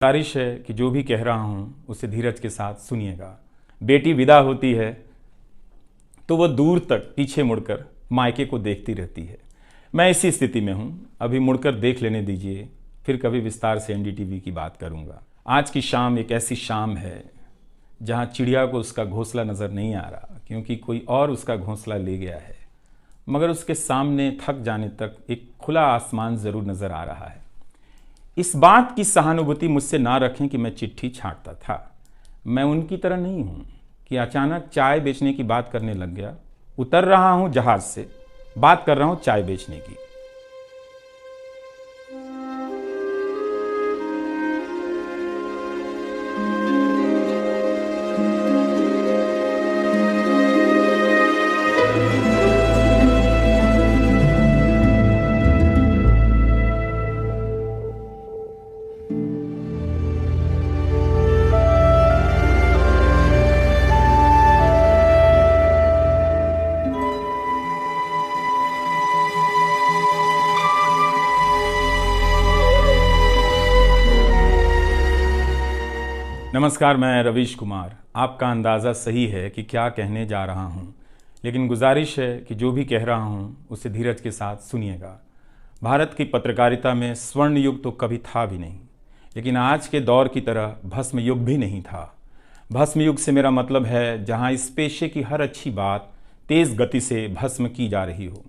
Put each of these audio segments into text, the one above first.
गुजारिश है कि जो भी कह रहा हूँ उसे धीरज के साथ सुनिएगा। बेटी विदा होती है तो वह दूर तक पीछे मुड़कर मायके को देखती रहती है। मैं इसी स्थिति में हूँ, अभी मुड़कर देख लेने दीजिए, फिर कभी विस्तार से एनडीटीवी की बात करूँगा। आज की शाम एक ऐसी शाम है जहाँ चिड़िया को उसका घोंसला नज़र नहीं आ रहा, क्योंकि कोई और उसका घोंसला ले गया है, मगर उसके सामने थक जाने तक एक खुला आसमान ज़रूर नज़र आ रहा है। इस बात की सहानुभूति मुझसे ना रखें कि मैं चिट्ठी छांटता था। मैं उनकी तरह नहीं हूँ कि अचानक चाय बेचने की बात करने लग गया। उतर रहा हूँ जहाज से, बात कर रहा हूँ चाय बेचने की। नमस्कार, मैं रवीश कुमार। आपका अंदाज़ा सही है कि क्या कहने जा रहा हूँ, लेकिन गुजारिश है कि जो भी कह रहा हूँ उसे धीरज के साथ सुनिएगा। भारत की पत्रकारिता में स्वर्ण युग तो कभी था भी नहीं, लेकिन आज के दौर की तरह भस्म युग भी नहीं था। भस्म युग से मेरा मतलब है जहाँ इस पेशे की हर अच्छी बात तेज़ गति से भस्म की जा रही हो।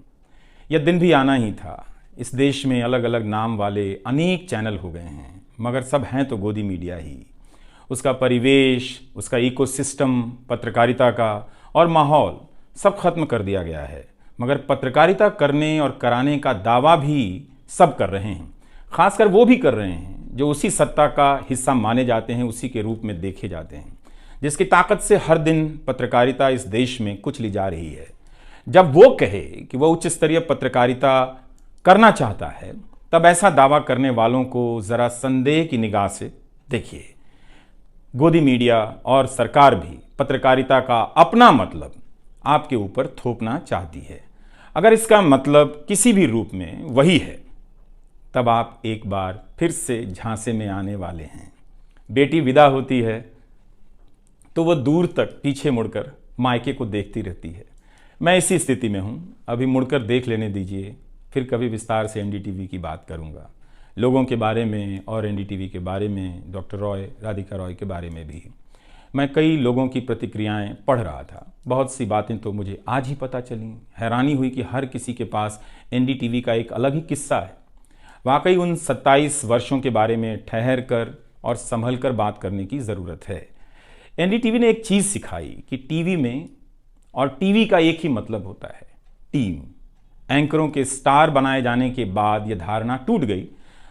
यह दिन भी आना ही था। इस देश में अलग अलग नाम वाले अनेक चैनल हो गए हैं, मगर सब हैं तो गोदी मीडिया ही। उसका परिवेश, उसका इकोसिस्टम, पत्रकारिता का और माहौल सब खत्म कर दिया गया है, मगर पत्रकारिता करने और कराने का दावा भी सब कर रहे हैं। खासकर वो भी कर रहे हैं जो उसी सत्ता का हिस्सा माने जाते हैं, उसी के रूप में देखे जाते हैं, जिसकी ताकत से हर दिन पत्रकारिता इस देश में कुचली जा रही है। जब वो कहे कि वह उच्च स्तरीय पत्रकारिता करना चाहता है, तब ऐसा दावा करने वालों को ज़रा संदेह की निगाह से देखिए। गोदी मीडिया और सरकार भी पत्रकारिता का अपना मतलब आपके ऊपर थोपना चाहती है। अगर इसका मतलब किसी भी रूप में वही है, तब आप एक बार फिर से झांसे में आने वाले हैं। बेटी विदा होती है तो वह दूर तक पीछे मुड़कर मायके को देखती रहती है। मैं इसी स्थिति में हूँ, अभी मुड़कर देख लेने दीजिए, फिर कभी विस्तार से एनडीटीवी की बात करूँगा। लोगों के बारे में और एनडीटीवी के बारे में, डॉक्टर रॉय, राधिका रॉय के बारे में भी। मैं कई लोगों की प्रतिक्रियाएं पढ़ रहा था। बहुत सी बातें तो मुझे आज ही पता चली। हैरानी हुई कि हर किसी के पास एनडीटीवी का एक अलग ही किस्सा है। वाकई उन 27 वर्षों के बारे में ठहर कर और संभल कर बात करने की ज़रूरत है। एनडीटीवी ने एक चीज़ सिखाई कि टीवी में और टीवी का एक ही मतलब होता है, टीम। एंकरों के स्टार बनाए जाने के बाद यह धारणा टूट गई,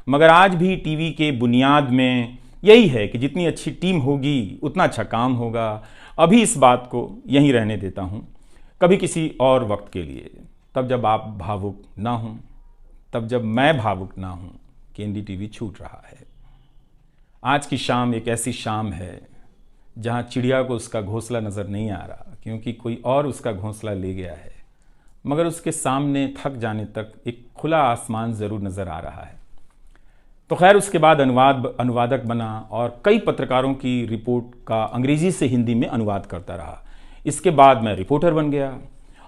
मगर आज भी टीवी के बुनियाद में यही है कि जितनी अच्छी टीम होगी उतना अच्छा काम होगा। अभी इस बात को यहीं रहने देता हूँ, कभी किसी और वक्त के लिए, तब जब आप भावुक ना हों, तब जब मैं भावुक ना हूँ कि एनडीटीवी छूट रहा है। आज की शाम एक ऐसी शाम है जहाँ चिड़िया को उसका घोंसला नज़र नहीं आ रहा, क्योंकि कोई और उसका घोंसला ले गया है, मगर उसके सामने थक जाने तक एक खुला आसमान ज़रूर नज़र आ रहा है। तो खैर, उसके बाद अनुवादक बना और कई पत्रकारों की रिपोर्ट का अंग्रेजी से हिंदी में अनुवाद करता रहा। इसके बाद मैं रिपोर्टर बन गया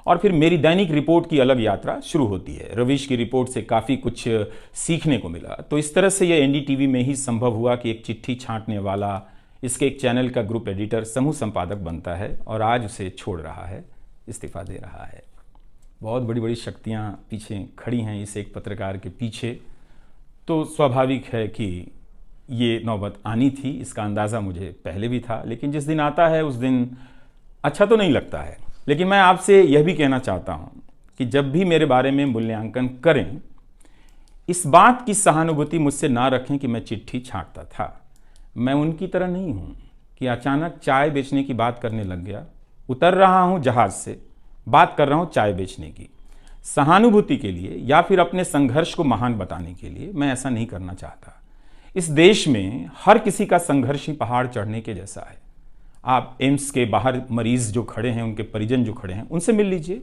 और फिर मेरी दैनिक रिपोर्ट की अलग यात्रा शुरू होती है। रवीश की रिपोर्ट से काफ़ी कुछ सीखने को मिला। तो इस तरह से यह एनडीटीवी में ही संभव हुआ कि एक चिट्ठी छांटने वाला इसके एक चैनल का ग्रुप एडिटर, समूह संपादक बनता है और आज उसे छोड़ रहा है, इस्तीफा दे रहा है। बहुत बड़ी बड़ी शक्तियाँ पीछे खड़ी हैं इस एक पत्रकार के पीछे। तो स्वाभाविक है कि ये नौबत आनी थी, इसका अंदाज़ा मुझे पहले भी था, लेकिन जिस दिन आता है उस दिन अच्छा तो नहीं लगता है। लेकिन मैं आपसे यह भी कहना चाहता हूँ कि जब भी मेरे बारे में मूल्यांकन करें, इस बात की सहानुभूति मुझसे ना रखें कि मैं चिट्ठी छांटता था। मैं उनकी तरह नहीं हूँ कि अचानक चाय बेचने की बात करने लग गया। उतर रहा हूँ जहाज़ से, बात कर रहा हूँ चाय बेचने की। सहानुभूति के लिए या फिर अपने संघर्ष को महान बताने के लिए मैं ऐसा नहीं करना चाहता। इस देश में हर किसी का संघर्ष ही पहाड़ चढ़ने के जैसा है। आप एम्स के बाहर मरीज जो खड़े हैं, उनके परिजन जो खड़े हैं, उनसे मिल लीजिए।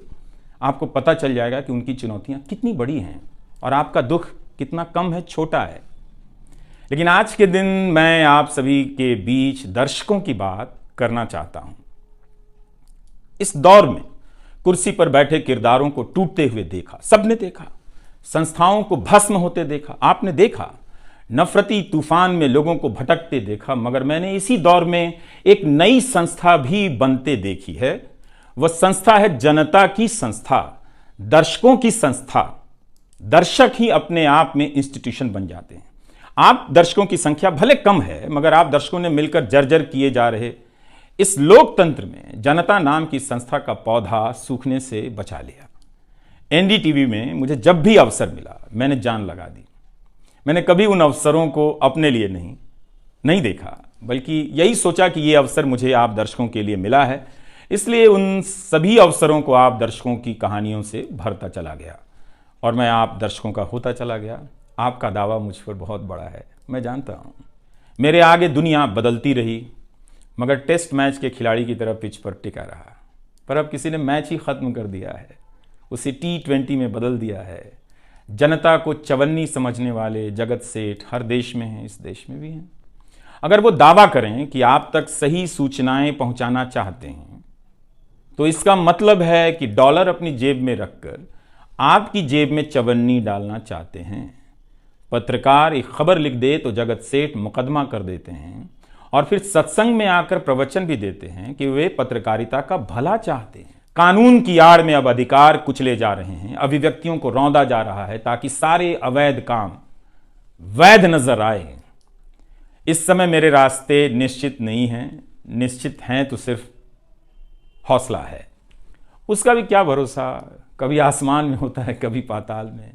आपको पता चल जाएगा कि उनकी चुनौतियां कितनी बड़ी हैं और आपका दुख कितना कम है, छोटा है। लेकिन आज के दिन मैं आप सभी के बीच दर्शकों की बात करना चाहता हूं। इस दौर में कुर्सी पर बैठे किरदारों को टूटते हुए देखा, सबने देखा। संस्थाओं को भस्म होते देखा, आपने देखा। नफरती तूफान में लोगों को भटकते देखा, मगर मैंने इसी दौर में एक नई संस्था भी बनते देखी है। वह संस्था है जनता की संस्था, दर्शकों की संस्था। दर्शक ही अपने आप में इंस्टीट्यूशन बन जाते हैं। आप दर्शकों की संख्या भले कम है, मगर आप दर्शकों ने मिलकर जर्जर किए जा रहे इस लोकतंत्र में जनता नाम की संस्था का पौधा सूखने से बचा लिया। एनडीटीवी में मुझे जब भी अवसर मिला मैंने जान लगा दी। मैंने कभी उन अवसरों को अपने लिए नहीं देखा, बल्कि यही सोचा कि यह अवसर मुझे आप दर्शकों के लिए मिला है, इसलिए उन सभी अवसरों को आप दर्शकों की कहानियों से भरता चला गया और मैं आप दर्शकों का होता चला गया। आपका दावा मुझ पर बहुत बड़ा है, मैं जानता हूँ। मेरे आगे दुनिया बदलती रही, मगर टेस्ट मैच के खिलाड़ी की तरह पिच पर टिका रहा। पर अब किसी ने मैच ही खत्म कर दिया है, उसे T20 में बदल दिया है। जनता को चवन्नी समझने वाले जगत सेठ हर देश में हैं, इस देश में भी हैं। अगर वो दावा करें कि आप तक सही सूचनाएं पहुंचाना चाहते हैं, तो इसका मतलब है कि डॉलर अपनी जेब में रखकर आपकी जेब में चवन्नी डालना चाहते हैं। पत्रकार एक खबर लिख दे तो जगत सेठ मुकदमा कर देते हैं और फिर सत्संग में आकर प्रवचन भी देते हैं कि वे पत्रकारिता का भला चाहते हैं। कानून की आड़ में अब अधिकार कुचले जा रहे हैं, अभिव्यक्तियों को रौंदा जा रहा है ताकि सारे अवैध काम वैध नजर आए। इस समय मेरे रास्ते निश्चित नहीं हैं, निश्चित हैं तो सिर्फ हौसला है। उसका भी क्या भरोसा, कभी आसमान में होता है, कभी पाताल में।